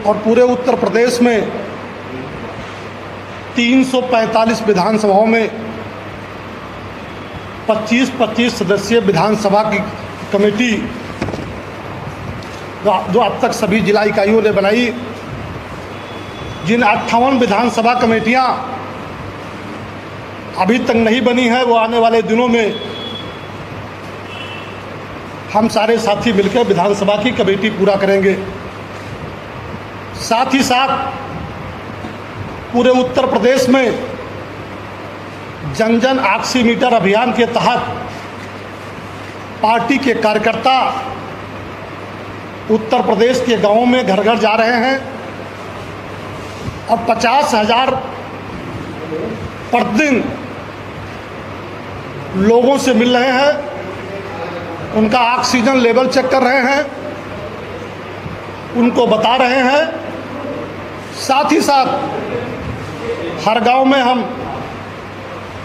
और पूरे उत्तर प्रदेश में 345 विधानसभाओं में 25-25 सदस्यीय विधानसभा की कमेटी जो अब तक सभी जिला इकाइयों ने बनाई, जिन 58 विधानसभा कमेटियां अभी तक नहीं बनी है, वो आने वाले दिनों में हम सारे साथी मिलकर विधानसभा की कमेटी पूरा करेंगे। साथ ही साथ पूरे उत्तर प्रदेश में जन जन ऑक्सीमीटर अभियान के तहत पार्टी के कार्यकर्ता उत्तर प्रदेश के गांवों में घर घर जा रहे हैं और 50,000 प्रतिदिन लोगों से मिल रहे हैं, उनका ऑक्सीजन लेवल चेक कर रहे हैं, उनको बता रहे हैं। साथ ही साथ हर गांव में हम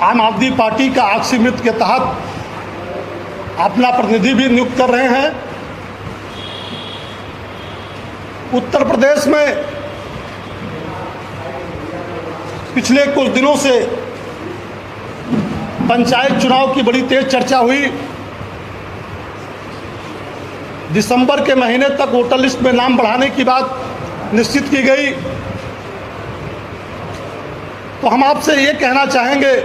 आम आदमी पार्टी का ऑक्सीमित्र के तहत अपना प्रतिनिधि भी नियुक्त कर रहे हैं। उत्तर प्रदेश में पिछले कुछ दिनों से पंचायत चुनाव की बड़ी तेज चर्चा हुई। दिसंबर के महीने तक वोटर लिस्ट में नाम बढ़ाने की बात निश्चित की गई। तो हम आपसे ये कहना चाहेंगे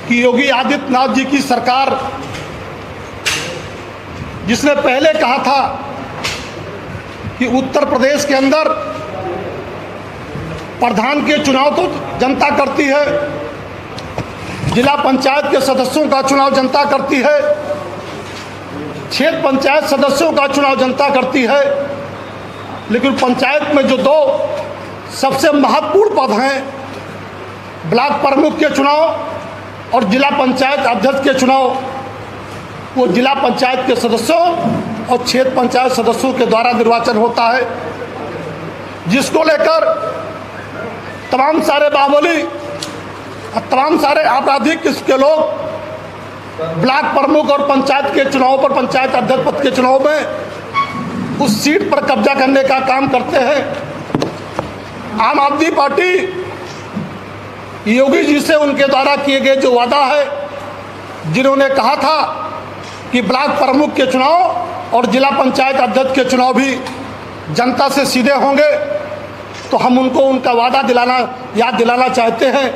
कि योगी आदित्यनाथ जी की सरकार, जिसने पहले कहा था कि उत्तर प्रदेश के अंदर प्रधान के चुनाव तो जनता करती है, जिला पंचायत के सदस्यों का चुनाव जनता करती है, क्षेत्र पंचायत सदस्यों का चुनाव जनता करती है, लेकिन पंचायत में जो दो सबसे महत्वपूर्ण पद हैं, ब्लॉक प्रमुख के चुनाव और जिला पंचायत अध्यक्ष के चुनाव, वो जिला पंचायत के सदस्यों और क्षेत्र पंचायत सदस्यों के द्वारा निर्वाचन होता है, जिसको लेकर तमाम सारे बाहुबली और तमाम सारे आपराधिक किस्म के लोग ब्लॉक प्रमुख और पंचायत के चुनाव पर, पंचायत अध्यक्ष पद के चुनाव में उस सीट पर कब्जा करने का काम करते हैं। आम आदमी पार्टी योगी जी से उनके द्वारा किए गए जो वादा है, जिन्होंने कहा था कि ब्लॉक प्रमुख के चुनाव और जिला पंचायत अध्यक्ष के चुनाव भी जनता से सीधे होंगे, तो हम उनको उनका वादा याद दिलाना चाहते हैं।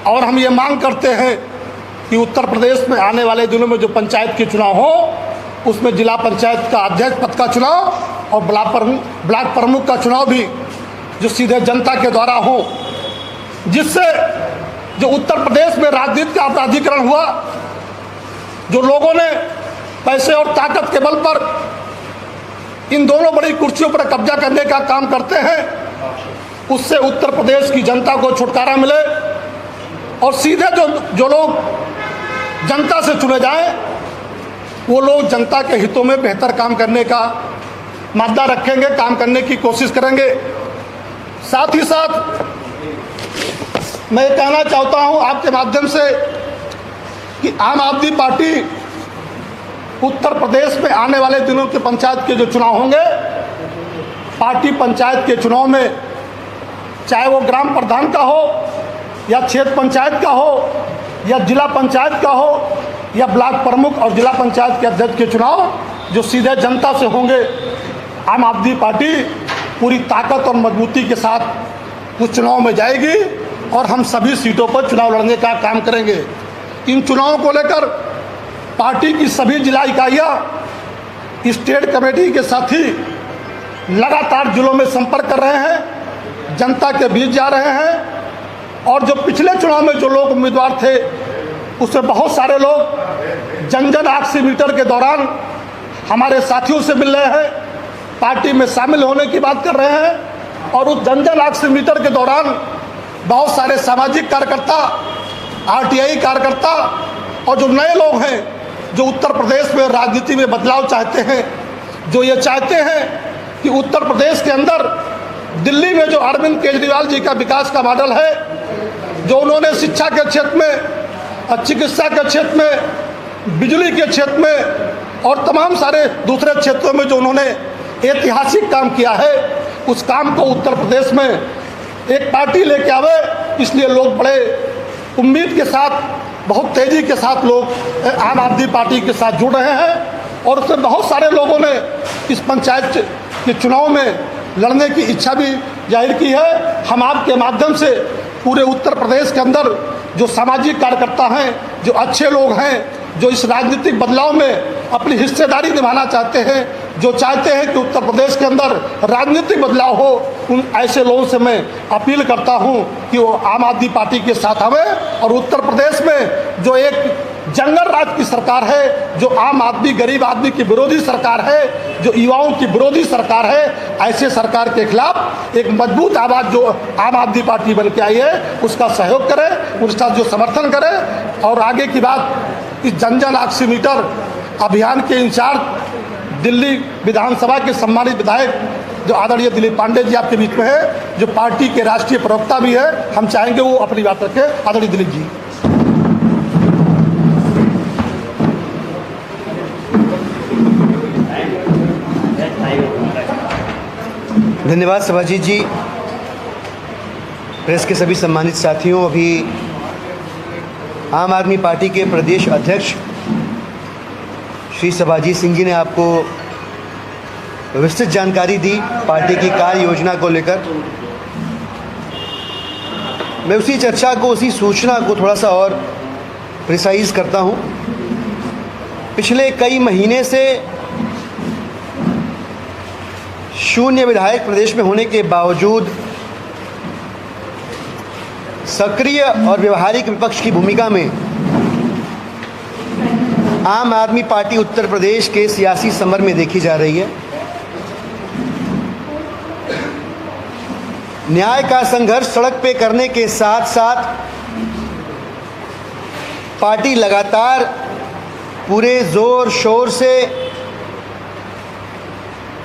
और हम ये मांग करते हैं कि उत्तर प्रदेश में आने वाले दिनों में जो पंचायत के चुनाव हो, उसमें जिला पंचायत का अध्यक्ष पद का चुनाव और ब्लॉक प्रमुख का चुनाव भी जो सीधे जनता के द्वारा हो, जिससे जो उत्तर प्रदेश में राजनीति का अपराधीकरण हुआ, जो लोगों ने पैसे और ताकत के बल पर इन दोनों बड़ी कुर्सियों पर कब्जा करने का काम करते हैं, उससे उत्तर प्रदेश की जनता को छुटकारा मिले और सीधे जो लोग जनता से चुने जाएं, वो लोग जनता के हितों में बेहतर काम करने का मादा रखेंगे, काम करने की कोशिश करेंगे। साथ ही साथ मैं कहना चाहता हूं आपके माध्यम से कि आम आदमी पार्टी उत्तर प्रदेश में आने वाले दिनों के पंचायत के जो चुनाव होंगे, पार्टी पंचायत के चुनाव में चाहे वो ग्राम प्रधान का हो या क्षेत्र पंचायत का हो या जिला पंचायत का हो या ब्लॉक प्रमुख और जिला पंचायत के अध्यक्ष के चुनाव जो सीधे जनता से होंगे, आम आदमी पार्टी पूरी ताकत और मजबूती के साथ उस चुनाव में जाएगी और हम सभी सीटों पर चुनाव लड़ने का काम करेंगे। इन चुनावों को लेकर पार्टी की सभी जिला इकाइयाँ स्टेट कमेटी के साथी लगातार जिलों में संपर्क कर रहे हैं, जनता के बीच जा रहे हैं। और जो पिछले चुनाव में जो लोग उम्मीदवार थे, उसमें बहुत सारे लोग जन जन ऑक्सीमीटर के दौरान हमारे साथियों से मिल रहे हैं, पार्टी में शामिल होने की बात कर रहे हैं। और उस जन जन ऑक्सीमीटर के दौरान बहुत सारे सामाजिक कार्यकर्ता, आरटीआई कार्यकर्ता और जो नए लोग हैं, जो उत्तर प्रदेश में राजनीति में बदलाव चाहते हैं, जो ये चाहते हैं कि उत्तर प्रदेश के अंदर दिल्ली में जो अरविंद केजरीवाल जी का विकास का मॉडल है, जो उन्होंने शिक्षा के क्षेत्र में, चिकित्सा के क्षेत्र में, बिजली के क्षेत्र में और तमाम सारे दूसरे क्षेत्रों में जो उन्होंने ऐतिहासिक काम किया है, उस काम को उत्तर प्रदेश में एक पार्टी लेके आवे, इसलिए लोग बड़े उम्मीद के साथ, बहुत तेज़ी के साथ लोग आम आदमी पार्टी के साथ जुड़ रहे हैं। और उसमें बहुत सारे लोगों ने इस पंचायत के चुनाव में लड़ने की इच्छा भी जाहिर की है। हम आपके माध्यम से पूरे उत्तर प्रदेश के अंदर जो सामाजिक कार्यकर्ता हैं, जो अच्छे लोग हैं, जो इस राजनीतिक बदलाव में अपनी हिस्सेदारी निभाना चाहते हैं, जो चाहते हैं कि उत्तर प्रदेश के अंदर राजनीतिक बदलाव हो, उन ऐसे लोगों से मैं अपील करता हूं कि वो आम आदमी पार्टी के साथ आवे। और उत्तर प्रदेश में जो एक जंगल राज की सरकार है, जो आम आदमी, गरीब आदमी की विरोधी सरकार है, जो युवाओं की विरोधी सरकार है, ऐसे सरकार के खिलाफ एक मजबूत आवाज़ जो आम आदमी पार्टी बन के आई है, उसका सहयोग करें, उसका जो समर्थन करें। और आगे की बात, इस जन जन ऑक्सीमीटर अभियान के इंचार्ज दिल्ली विधानसभा के सम्मानित विधायक जो आदरणीय दिलीप पांडे जी आपके बीच में है, जो पार्टी के राष्ट्रीय प्रवक्ता भी है, हम चाहेंगे वो अपनी बात रखें। आदरणीय दिलीप जी। धन्यवाद सभाजीत जी। प्रेस के सभी सम्मानित साथियों, अभी आम आदमी पार्टी के प्रदेश अध्यक्ष श्री सभाजीत सिंह जी ने आपको विस्तृत जानकारी दी पार्टी की कार्य योजना को लेकर। मैं उसी चर्चा को, उसी सूचना को थोड़ा सा और प्रिसाइज करता हूं। पिछले कई महीने से शून्य विधायक प्रदेश में होने के बावजूद सक्रिय और व्यवहारिक विपक्ष की भूमिका में आम आदमी पार्टी उत्तर प्रदेश के सियासी समर में देखी जा रही है। न्याय का संघर्ष सड़क पे करने के साथ साथ पार्टी लगातार पूरे जोर शोर से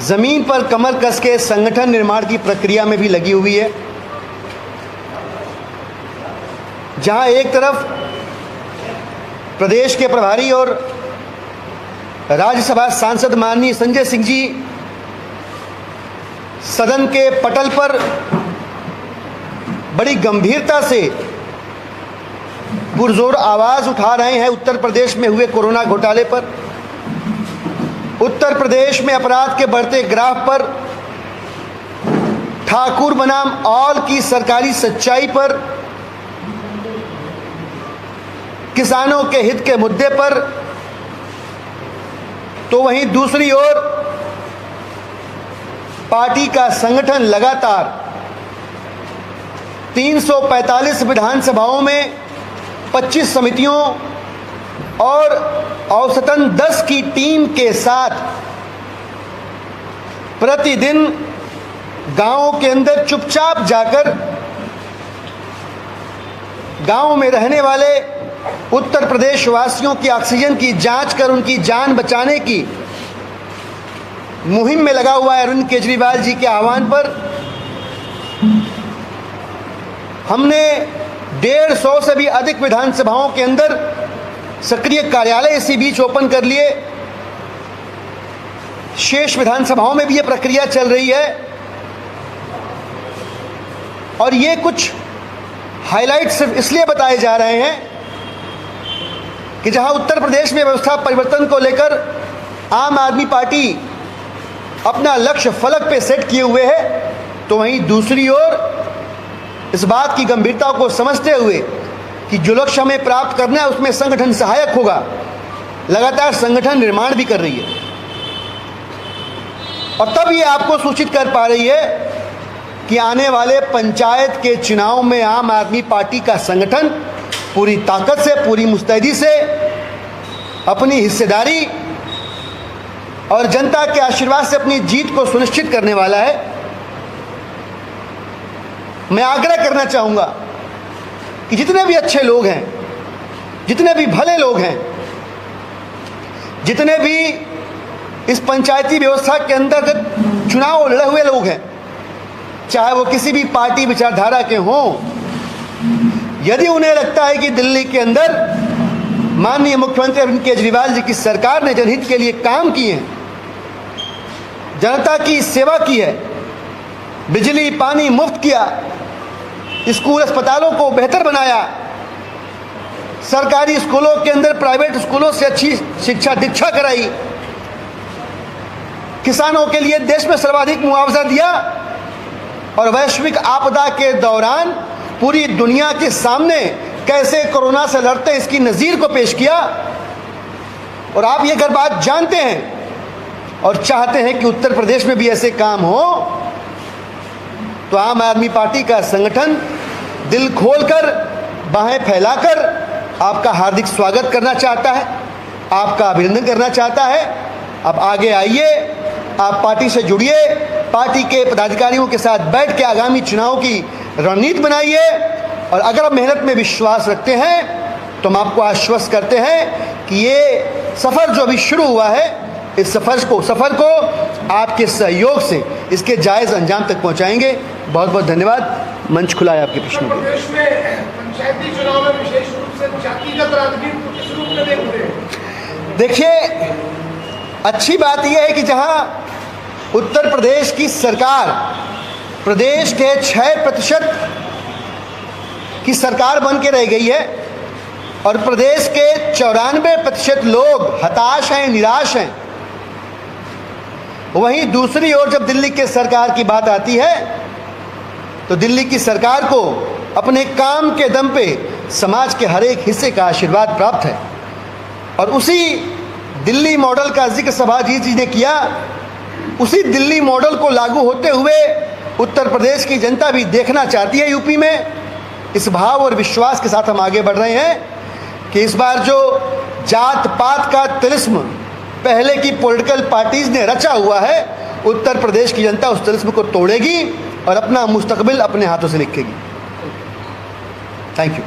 जमीन पर कमर कस के संगठन निर्माण की प्रक्रिया में भी लगी हुई है। जहां एक तरफ प्रदेश के प्रभारी और राज्यसभा सांसद माननीय संजय सिंह जी सदन के पटल पर बड़ी गंभीरता से पुरजोर आवाज उठा रहे हैं उत्तर प्रदेश में हुए कोरोना घोटाले पर, उत्तर प्रदेश में अपराध के बढ़ते ग्राफ पर, ठाकुर बनाम ऑल की सरकारी सच्चाई पर, किसानों के हित के मुद्दे पर, तो वहीं दूसरी ओर पार्टी का संगठन लगातार 345 विधानसभाओं में 25 समितियों और औसतन 10 की टीम के साथ प्रतिदिन गांवों के अंदर चुपचाप जाकर गांव में रहने वाले उत्तर प्रदेश वासियों की ऑक्सीजन की जांच कर उनकी जान बचाने की मुहिम में लगा हुआ है। अरविंद केजरीवाल जी के आह्वान पर हमने 150 से भी अधिक विधानसभाओं के अंदर सक्रिय कार्यालय इसी बीच ओपन कर लिए। शेष विधानसभाओं में भी यह प्रक्रिया चल रही है और ये कुछ हाइलाइट सिर्फ इसलिए बताए जा रहे हैं कि जहां उत्तर प्रदेश में व्यवस्था परिवर्तन को लेकर आम आदमी पार्टी अपना लक्ष्य फलक पे सेट किए हुए है, तो वहीं दूसरी ओर इस बात की गंभीरता को समझते हुए कि जो लक्ष्य हमें प्राप्त करना है उसमें संगठन सहायक होगा, लगातार संगठन निर्माण भी कर रही है। और तब ये आपको सूचित कर पा रही है कि आने वाले पंचायत के चुनाव में आम आदमी पार्टी का संगठन पूरी ताकत से, पूरी मुस्तैदी से अपनी हिस्सेदारी और जनता के आशीर्वाद से अपनी जीत को सुनिश्चित करने वाला है। मैं आग्रह करना चाहूँगा कि जितने भी अच्छे लोग हैं, जितने भी भले लोग हैं, जितने भी इस पंचायती व्यवस्था के अंतर्गत चुनाव लड़े हुए लोग हैं, चाहे वो किसी भी पार्टी विचारधारा के हों, यदि उन्हें लगता है कि दिल्ली के अंदर माननीय मुख्यमंत्री अरविंद केजरीवाल जी की सरकार ने जनहित के लिए काम किए हैं, जनता की सेवा की है, बिजली पानी मुफ्त किया, स्कूल अस्पतालों को बेहतर बनाया, सरकारी स्कूलों के अंदर प्राइवेट स्कूलों से अच्छी शिक्षा दीक्षा कराई, किसानों के लिए देश में सर्वाधिक मुआवजा दिया और वैश्विक आपदा के दौरान पूरी दुनिया के सामने कैसे कोरोना से लड़ते हैं इसकी नज़ीर को पेश किया। और आप ये अगर बात जानते हैं और चाहते हैं कि उत्तर प्रदेश में भी ऐसे काम हो, तो आम आदमी पार्टी का संगठन दिल खोलकर, बाहें फैलाकर आपका हार्दिक स्वागत करना चाहता है, आपका अभिनंदन करना चाहता है। आप आगे आइए, आप पार्टी से जुड़िए, पार्टी के पदाधिकारियों के साथ बैठ के आगामी चुनाव की रणनीति बनाइए। और अगर आप मेहनत में विश्वास रखते हैं तो हम आपको आश्वस्त करते हैं कि ये सफ़र जो अभी शुरू हुआ है, इस सफ़र को आपके सहयोग से इसके जायज़ अंजाम तक पहुंचाएंगे। बहुत बहुत धन्यवाद। मंच खुला है आपके प्रश्नों के लिए। प्रदेश में पंचायती चुनाव में विशेष रूप से जातिगत राजनीति को किस रूप में देखते हैं? देखिए, अच्छी बात यह है कि जहां उत्तर प्रदेश की सरकार प्रदेश के 6% की सरकार बन के रह गई है और प्रदेश के 94% लोग हताश हैं, निराश हैं, वहीं दूसरी ओर जब दिल्ली के सरकार की बात आती है तो दिल्ली की सरकार को अपने काम के दम पे समाज के हर एक हिस्से का आशीर्वाद प्राप्त है। और उसी दिल्ली मॉडल का जिक्र सभाजीत जी ने किया, उसी दिल्ली मॉडल को लागू होते हुए उत्तर प्रदेश की जनता भी देखना चाहती है यूपी में। इस भाव और विश्वास के साथ हम आगे बढ़ रहे हैं कि इस बार जो जात पात का तिलिस्म पहले की पॉलिटिकल पार्टीज ने रचा हुआ है, उत्तर प्रदेश की जनता उस तिलिस्म को तोड़ेगी और अपना मुस्तकबिल अपने हाथों से लिखेगी। Thank you.